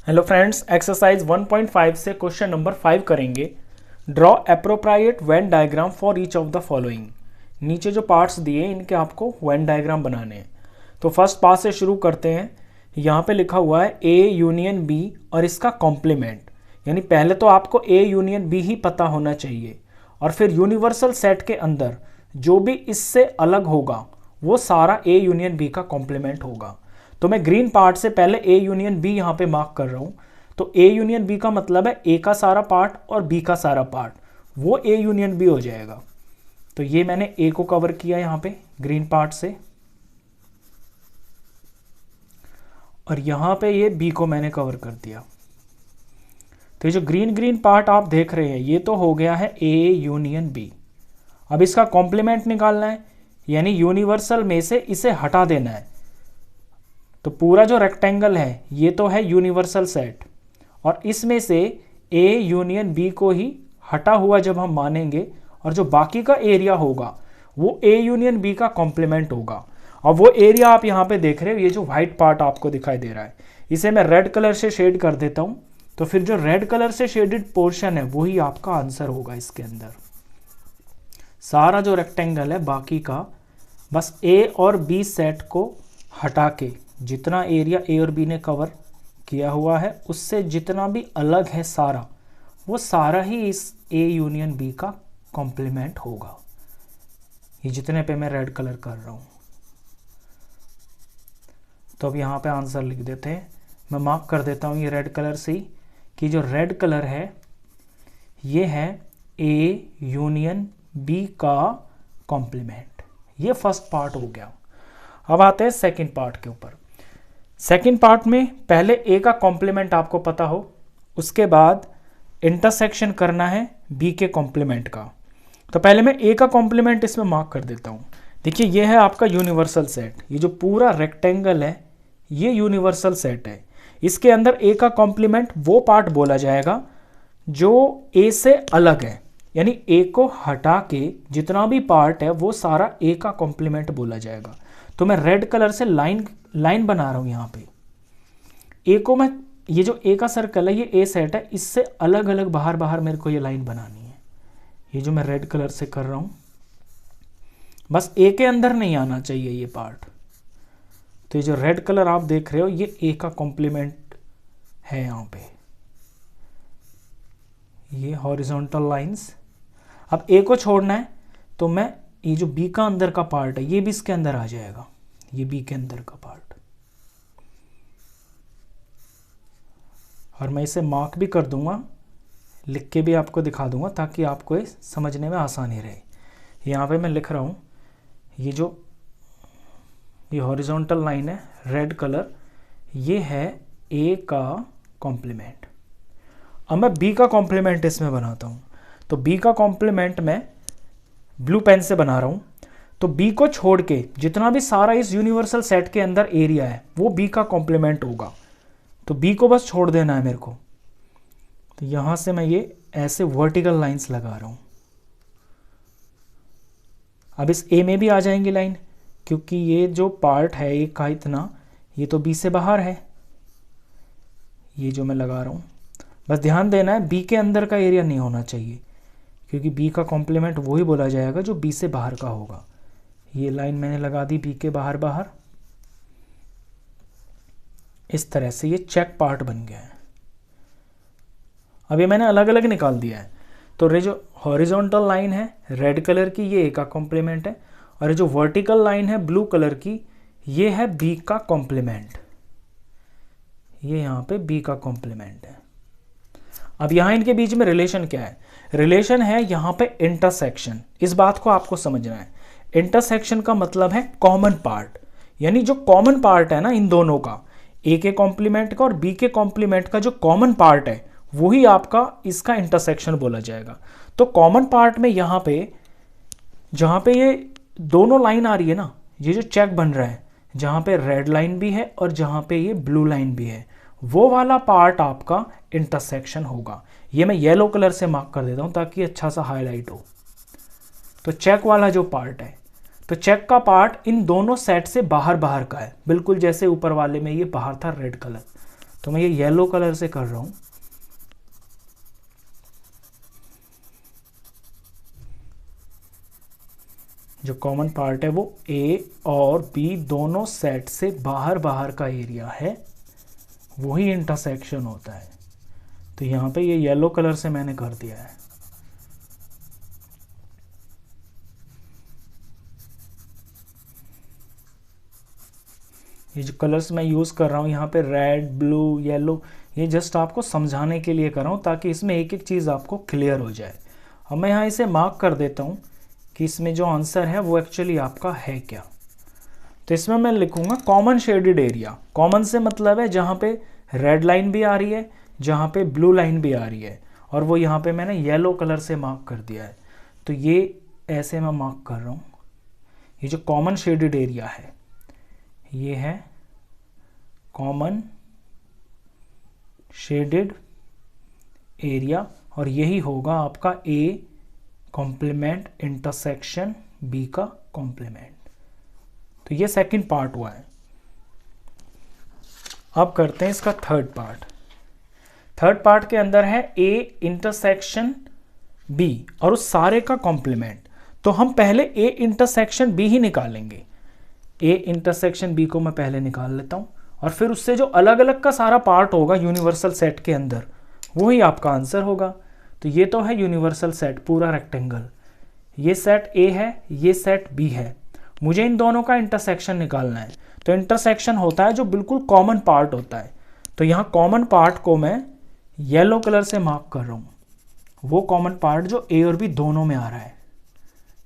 Hello friends, exercise 1.5 से question number 5 करेंगे। Draw appropriate Venn diagram for each of the following. नीचे जो parts दिए हैं इनके आपको वेन डायग्राम बनाने हैं। तो फर्स्ट पार्ट से शुरू करते हैं। यहाँ पे लिखा हुआ है ए यूनियन बी और इसका कॉम्प्लीमेंट, यानी पहले तो आपको ए यूनियन बी ही पता होना चाहिए और फिर यूनिवर्सल सेट के अंदर जो भी इससे अलग होगा वो सारा ए यूनियन बी का कॉम्प्लीमेंट होगा। तो मैं ग्रीन पार्ट से पहले ए यूनियन बी यहाँ पे मार्क कर रहा हूँ। तो ए यूनियन बी का मतलब है ए का सारा पार्ट और बी का सारा पार्ट, वो ए यूनियन बी हो जाएगा। तो ये मैंने ए को कवर किया यहाँ पे ग्रीन पार्ट से, और यहाँ पे ये बी को मैंने कवर कर दिया। तो ये जो ग्रीन ग्रीन पार्ट आप देख रहे हैं ये तो हो गया है ए यूनियन बी। अब इसका कॉम्प्लीमेंट निकालना है, यानी यूनिवर्सल में से इसे हटा देना है। तो पूरा जो रेक्टेंगल है ये तो है यूनिवर्सल सेट, और इसमें से ए यूनियन बी को ही हटा हुआ जब हम मानेंगे और जो बाकी का एरिया होगा वो ए यूनियन बी का कॉम्प्लीमेंट होगा। अब वो एरिया आप यहाँ पे देख रहे हो, ये जो व्हाइट पार्ट आपको दिखाई दे रहा है इसे मैं रेड कलर से शेड कर देता हूँ। तो फिर जो रेड कलर से शेडेड पोर्शन है वही आपका आंसर होगा। इसके अंदर सारा जो रेक्टेंगल है बाकी का बस ए और बी सेट को हटा के जितना एरिया ए और बी ने कवर किया हुआ है उससे जितना भी अलग है सारा, वो सारा ही इस ए यूनियन बी का कॉम्प्लीमेंट होगा। ये जितने पे मैं रेड कलर कर रहा हूँ। तो अब यहाँ पे आंसर लिख देते हैं। मैं मार्क कर देता हूँ ये रेड कलर से ही कि जो रेड कलर है ये है ए यूनियन बी का कॉम्प्लीमेंट। ये फर्स्ट पार्ट हो गया। अब आते हैं सेकंड पार्ट के ऊपर। सेकंड पार्ट में पहले ए का कॉम्प्लीमेंट आपको पता हो, उसके बाद इंटरसेक्शन करना है बी के कॉम्प्लीमेंट का। तो पहले मैं ए का कॉम्प्लीमेंट इसमें मार्क कर देता हूँ। देखिए ये है आपका यूनिवर्सल सेट, ये जो पूरा रेक्टेंगल है ये यूनिवर्सल सेट है। इसके अंदर ए का कॉम्प्लीमेंट वो पार्ट बोला जाएगा जो ए से अलग है, यानी ए को हटा के जितना भी पार्ट है वो सारा ए का कॉम्प्लीमेंट बोला जाएगा। तो मैं रेड कलर से लाइन बना रहा हूं यहाँ पे। ए को मैं, ये जो ए का सर्कल है ये ए सेट है, इससे अलग अलग बाहर बाहर मेरे को ये लाइन बनानी है। ये जो मैं रेड कलर से कर रहा हूं, बस ए के अंदर नहीं आना चाहिए ये पार्ट। तो ये जो रेड कलर आप देख रहे हो ये ए का कॉम्प्लीमेंट है यहाँ पे, ये हॉरिजॉन्टल लाइंस। अब ए को छोड़ना है तो मैं ये जो बी का अंदर का पार्ट है ये भी इसके अंदर आ जाएगा, ये बी के अंदर का पार्ट। और मैं इसे मार्क भी कर दूंगा, लिख के भी आपको दिखा दूंगा ताकि आपको समझने में आसानी रहे। यहाँ पे मैं लिख रहा हूँ ये जो ये हॉरिजॉन्टल लाइन है रेड कलर, ये है ए का कॉम्प्लीमेंट। अब मैं बी का कॉम्प्लीमेंट इसमें बनाता हूँ। तो बी का कॉम्प्लीमेंट मैं ब्लू पेन से बना रहा हूँ। तो बी को छोड़ के जितना भी सारा इस यूनिवर्सल सेट के अंदर एरिया है वो बी का कॉम्प्लीमेंट होगा। तो बी को बस छोड़ देना है मेरे को। तो यहाँ से मैं ये ऐसे वर्टिकल लाइंस लगा रहा हूँ। अब इस ए में भी आ जाएंगी लाइन, क्योंकि ये जो पार्ट है ए का इतना, ये तो बी से बाहर है। ये जो मैं लगा रहा हूँ बस ध्यान देना है बी के अंदर का एरिया नहीं होना चाहिए, क्योंकि बी का कॉम्प्लीमेंट वही बोला जाएगा जो बी से बाहर का होगा। ये लाइन मैंने लगा दी बी के बाहर बाहर। इस तरह से ये चेक पार्ट बन गया है। अब ये मैंने अलग अलग निकाल दिया है। तो ये जो हॉरिजॉन्टल लाइन है रेड कलर की ये ए का कॉम्प्लीमेंट है, और ये जो वर्टिकल लाइन है ब्लू कलर की ये है बी का कॉम्प्लीमेंट। ये यहाँ पे बी का कॉम्प्लीमेंट है। अब यहाँ इनके बीच में रिलेशन क्या है? रिलेशन है यहाँ पे इंटरसेक्शन। इस बात को आपको समझना है। इंटरसेक्शन का मतलब है कॉमन पार्ट, यानी जो कॉमन पार्ट है ना इन दोनों का, ए के कॉम्प्लीमेंट का और बी के कॉम्प्लीमेंट का जो कॉमन पार्ट है वही आपका इसका इंटरसेक्शन बोला जाएगा। तो कॉमन पार्ट में यहाँ पे जहाँ पे ये दोनों लाइन आ रही है ना, ये जो चेक बन रहा है जहाँ पे रेड लाइन भी है और जहाँ पे ये ब्लू लाइन भी है, वो वाला पार्ट आपका इंटरसेक्शन होगा। ये मैं येलो कलर से मार्क कर देता हूँ ताकि अच्छा सा हाईलाइट हो। तो चेक वाला जो पार्ट है, तो चेक का पार्ट इन दोनों सेट से बाहर बाहर का है, बिल्कुल जैसे ऊपर वाले में ये बाहर था रेड कलर। तो मैं ये येलो कलर से कर रहा हूँ। जो कॉमन पार्ट है वो ए और बी दोनों सेट से बाहर बाहर का एरिया है, वही इंटरसेक्शन होता है। तो यहाँ पे ये येलो कलर से मैंने कर दिया है। ये जो कलर्स मैं यूज़ कर रहा हूँ यहाँ पे रेड, ब्लू, येलो, ये जस्ट आपको समझाने के लिए कर रहा हूँ ताकि इसमें एक एक चीज़ आपको क्लियर हो जाए। अब मैं यहाँ इसे मार्क कर देता हूँ कि इसमें जो आंसर है वो एक्चुअली आपका है क्या। तो इसमें मैं लिखूँगा कॉमन शेडेड एरिया। कॉमन से मतलब है जहाँ पे रेड लाइन भी आ रही है, जहाँ पे ब्लू लाइन भी आ रही है, और वो यहाँ पे मैंने येलो कलर से मार्क कर दिया है। तो ये ऐसे मैं मार्क कर रहा हूँ। ये जो कॉमन शेडेड एरिया है ये है कॉमन शेडेड एरिया, और यही होगा आपका ए कॉम्प्लीमेंट इंटरसेक्शन बी का कॉम्प्लीमेंट। तो ये सेकंड पार्ट हुआ है। अब करते हैं इसका थर्ड पार्ट। थर्ड पार्ट के अंदर है ए इंटरसेक्शन बी और उस सारे का कॉम्प्लीमेंट। तो हम पहले ए इंटरसेक्शन बी ही निकालेंगे। ए इंटरसेक्शन बी को मैं पहले निकाल लेता हूँ, और फिर उससे जो अलग अलग का सारा पार्ट होगा यूनिवर्सल सेट के अंदर, वही आपका आंसर होगा। तो ये तो है यूनिवर्सल सेट पूरा रेक्टेंगल। ये सेट ए है, ये सेट बी है। मुझे इन दोनों का इंटरसेक्शन निकालना है। तो इंटरसेक्शन होता है जो बिल्कुल कॉमन पार्ट होता है। तो यहाँ कॉमन पार्ट को मैं येलो कलर से मार्क कर रहा हूँ, वो कॉमन पार्ट जो ए और बी दोनों में आ रहा है।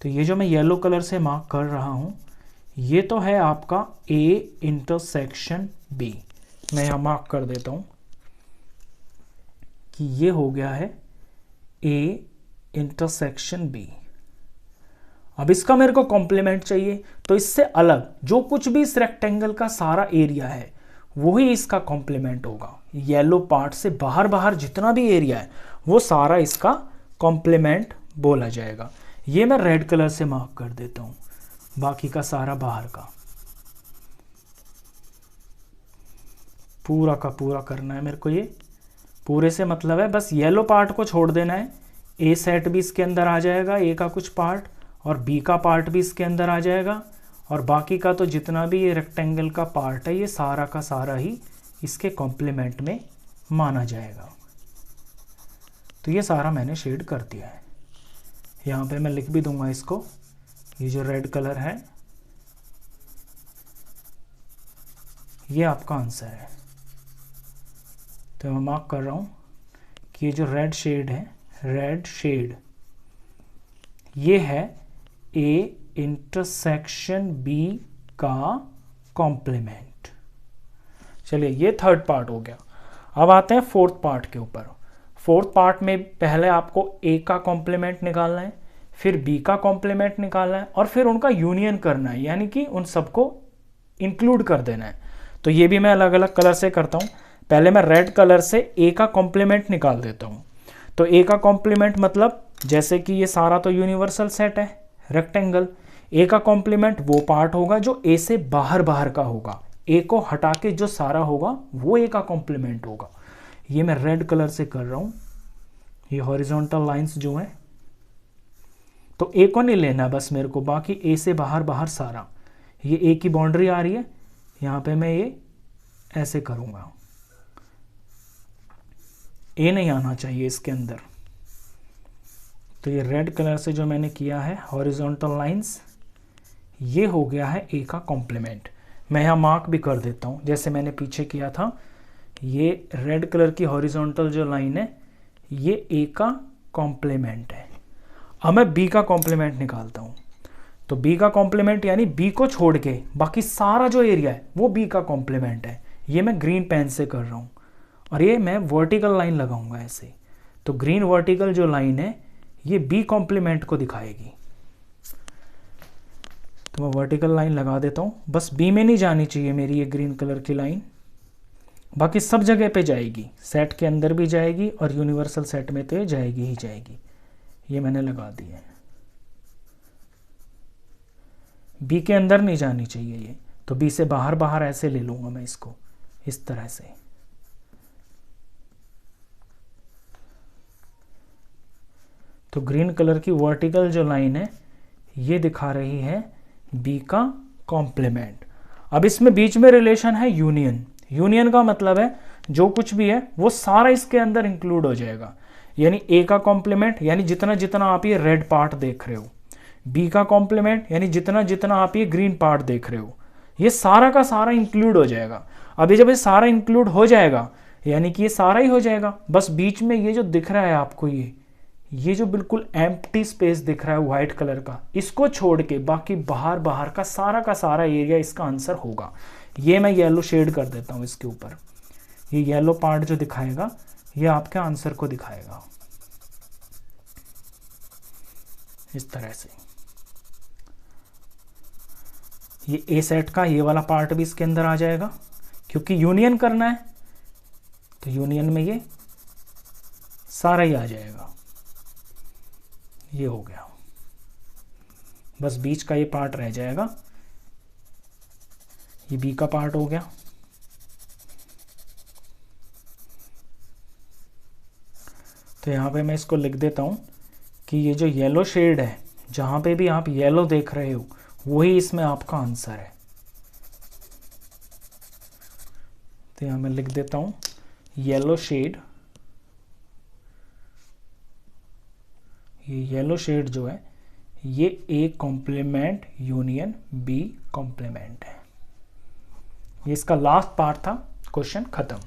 तो ये जो मैं येलो कलर से मार्क कर रहा हूँ ये तो है आपका ए इंटरसेक्शन बी। मैं यहाँ मार्क कर देता हूँ कि ये हो गया है ए इंटरसेक्शन बी। अब इसका मेरे को कॉम्प्लीमेंट चाहिए, तो इससे अलग जो कुछ भी इस रेक्टेंगल का सारा एरिया है वही इसका कॉम्प्लीमेंट होगा। येलो पार्ट से बाहर बाहर जितना भी एरिया है वो सारा इसका कॉम्प्लीमेंट बोला जाएगा। ये मैं रेड कलर से मार्क कर देता हूँ, बाकी का सारा बाहर का पूरा करना है मेरे को। ये पूरे से मतलब है बस येलो पार्ट को छोड़ देना है। ए सेट भी इसके अंदर आ जाएगा, ए का कुछ पार्ट, और बी का पार्ट भी इसके अंदर आ जाएगा, और बाकी का तो जितना भी ये रेक्टेंगल का पार्ट है ये सारा का सारा ही इसके कॉम्प्लीमेंट में माना जाएगा। तो ये सारा मैंने शेड कर दिया है। यहाँ पे मैं लिख भी दूंगा इसको। ये जो रेड कलर है ये आपका आंसर है। तो मैं मार्क कर रहा हूँ कि ये जो रेड शेड है, रेड शेड, ये है ए इंटरसेक्शन बी का कॉम्प्लीमेंट। चलिए ये थर्ड पार्ट हो गया। अब आते हैं फोर्थ पार्ट के ऊपर। फोर्थ पार्ट में पहले आपको ए का कॉम्प्लीमेंट निकालना है, फिर बी का कॉम्प्लीमेंट निकालना है, और फिर उनका यूनियन करना है, यानी कि उन सबको इंक्लूड कर देना है। तो ये भी मैं अलग अलग कलर से करता हूँ। पहले मैं रेड कलर से ए का कॉम्प्लीमेंट निकाल देता हूँ। तो ए का कॉम्प्लीमेंट मतलब जैसे कि ये सारा तो यूनिवर्सल सेट है रेक्टेंगल, ए का कॉम्प्लीमेंट वो पार्ट होगा जो ए से बाहर बाहर का होगा। ए को हटा के जो सारा होगा वो ए का कॉम्प्लीमेंट होगा। ये मैं रेड कलर से कर रहा हूँ। ये हॉरिजॉन्टल लाइंस जो हैं, तो ए को नहीं लेना बस मेरे को, बाकी ए से बाहर बाहर सारा। ये ए की बाउंड्री आ रही है, यहाँ पे मैं ये ऐसे करूँगा, ए नहीं आना चाहिए इसके अंदर। तो ये रेड कलर से जो मैंने किया है हॉरिजॉन्टल लाइंस, ये हो गया है ए का कॉम्प्लीमेंट। मैं यहाँ मार्क भी कर देता हूँ जैसे मैंने पीछे किया था। ये रेड कलर की हॉरिजॉन्टल जो लाइन है ये ए का कॉम्प्लीमेंट है। अब मैं बी का कॉम्प्लीमेंट निकालता हूँ। तो बी का कॉम्प्लीमेंट यानी बी को छोड़ के बाकी सारा जो एरिया है वो बी का कॉम्प्लीमेंट है। ये मैं ग्रीन पेन से कर रहा हूँ, और ये मैं वर्टिकल लाइन लगाऊंगा ऐसे। तो ग्रीन वर्टिकल जो लाइन है ये बी कॉम्प्लीमेंट को दिखाएगी। तो मैं वर्टिकल लाइन लगा देता हूँ। बस बी में नहीं जानी चाहिए मेरी ये ग्रीन कलर की लाइन, बाकी सब जगह पे जाएगी, सेट के अंदर भी जाएगी और यूनिवर्सल सेट में तो ये जाएगी ही जाएगी। ये मैंने लगा दी है। बी के अंदर नहीं जानी चाहिए ये, तो बी से बाहर बाहर ऐसे ले लूँगा मैं इसको इस तरह से। तो ग्रीन कलर की वर्टिकल जो लाइन है ये दिखा रही है बी का कॉम्प्लीमेंट। अब इसमें बीच में रिलेशन है यूनियन। यूनियन का मतलब है जो कुछ भी है वो सारा इसके अंदर इंक्लूड हो जाएगा, यानी ए का कॉम्प्लीमेंट यानी जितना जितना आप ये रेड पार्ट देख रहे हो, बी का कॉम्प्लीमेंट यानी जितना जितना आप ये ग्रीन पार्ट देख रहे हो, ये सारा का सारा इंक्लूड हो जाएगा। अभी जब ये सारा इंक्लूड हो जाएगा यानी कि ये सारा ही हो जाएगा, बस बीच में ये जो दिख रहा है आपको, ये जो बिल्कुल एम्प्टी स्पेस दिख रहा है व्हाइट कलर का, इसको छोड़ के बाकी बाहर बाहर का सारा एरिया इसका आंसर होगा। ये मैं येलो शेड कर देता हूँ इसके ऊपर, ये येलो पार्ट जो दिखाएगा ये आपके आंसर को दिखाएगा इस तरह से। ये ए सेट का ये वाला पार्ट भी इसके अंदर आ जाएगा, क्योंकि यूनियन करना है तो यूनियन में ये सारा ही आ जाएगा। ये हो गया, बस बीच का ये पार्ट रह जाएगा, ये बी का पार्ट हो गया। तो यहाँ पे मैं इसको लिख देता हूँ कि ये जो येलो शेड है, जहाँ पे भी आप येलो देख रहे हो वही इसमें आपका आंसर है। तो यहाँ मैं लिख देता हूँ येलो शेड, ये येलो शेड जो है ये A complement union B complement है। ये इसका लास्ट पार्ट था, क्वेश्चन खत्म।